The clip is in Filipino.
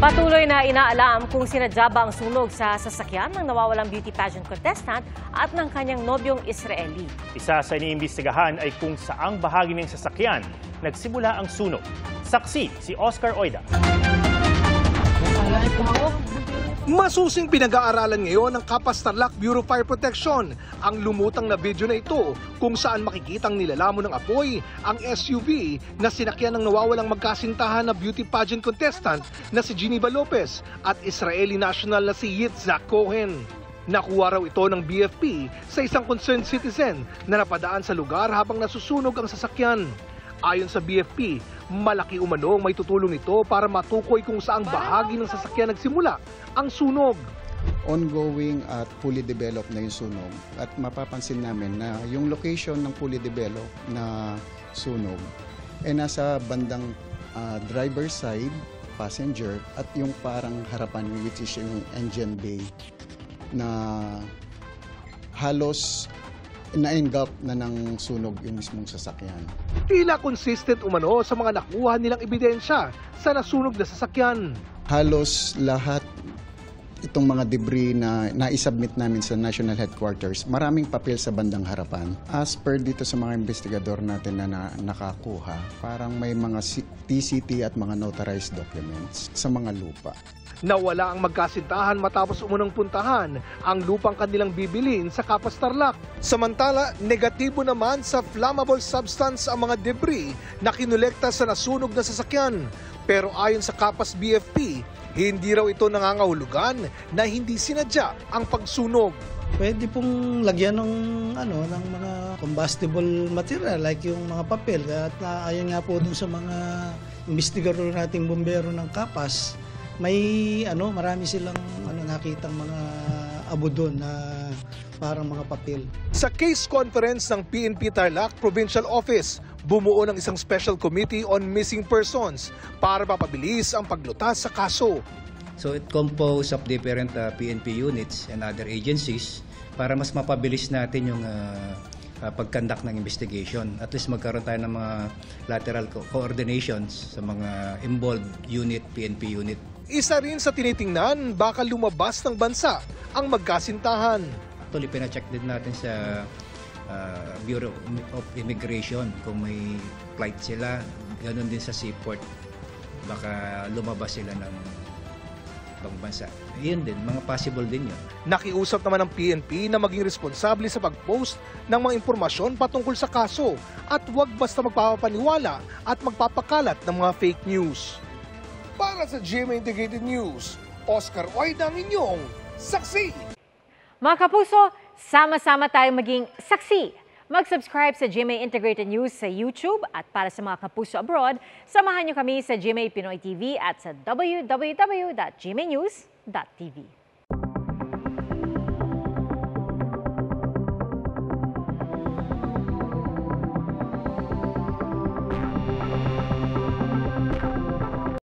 Patuloy na inaalam kung sinadya ba ang sunog sa sasakyan ng nawawalang beauty pageant contestant at ng kanyang nobyong Israeli. Isa sa iniimbestigahan ay kung saang bahagi ng sasakyan nagsimula ang sunog. Saksi si Oscar Oida. Masusing pinag-aaralan ngayon ng Kapas Tarlac Bureau of Fire Protection ang lumutang na video na ito kung saan makikitang nilalamon ng apoy ang SUV na sinakyan ng nawawalang magkasintahan na beauty pageant contestant na si Geneva Lopez at Israeli national na si Yitzhak Cohen. Nakuha raw ito ng BFP sa isang concerned citizen na napadaan sa lugar habang nasusunog ang sasakyan. Ayon sa BFP, malaki umano ang may tutulong nito para matukoy kung saang bahagi ng sasakyan nagsimula ang sunog. Ongoing at fully developed na yung sunog at mapapansin namin na yung location ng fully developed na sunog ay nasa bandang driver side, passenger at yung parang harapan which is yung engine bay na halos na-engulf na ng sunog yung mismong sasakyan. Tila consistent umano sa mga nakuha nilang ebidensya sa nasunog na sasakyan. Halos lahat itong mga debris na naisubmit namin sa National Headquarters, maraming papel sa bandang harapan. As per dito sa mga investigador natin na nakakuha, parang may mga TCT at mga notarized documents sa mga lupa. Nawala ang magkasintahan matapos umunang puntahan ang lupang kanilang bibilin sa Kapas Tarlac. Samantala, negatibo naman sa flammable substance ang mga debris na kinolekta sa nasunog na sasakyan. Pero ayon sa Kapas BFP, hindi raw ito nangangahulugan na hindi sinadya ang pagsunog. Pwede pong lagyan ng ng mga combustible material like yung mga papel at ayon nga po dun sa mga investigador nating bombero ng Kapas. May marami silang nakitang mga abo doon na parang mga papel. Sa case conference ng PNP Tarlac Provincial Office, bumuo ng isang special committee on missing persons para mapabilis ang paglutas sa kaso. So it composed of different PNP units and other agencies para mas mapabilis natin yung pagkandak ng investigation. At least magkaroon tayo ng mga lateral coordinations sa mga involved unit, PNP unit. Isa rin sa tinitingnan, baka lumabas ng bansa ang magkasintahan. Actually, pina-check din natin sa Bureau of Immigration kung may flight sila. Ganon din sa seaport. Baka lumabas sila ng ibang bansa. Yun din, mga possible din yun. Nakiusap naman ng PNP na maging responsable sa pag-post ng mga impormasyon patungkol sa kaso at huwag basta magpapaniwala at magpapakalat ng mga fake news. Para sa GMA Integrated News, Oscar Oida ang inyong saksi. Mga kapuso, sama-sama tayong maging saksi. Mag-subscribe sa GMA Integrated News sa YouTube at para sa mga kapuso abroad, samahan niyo kami sa GMA Pinoy TV at sa www.gmanews.tv.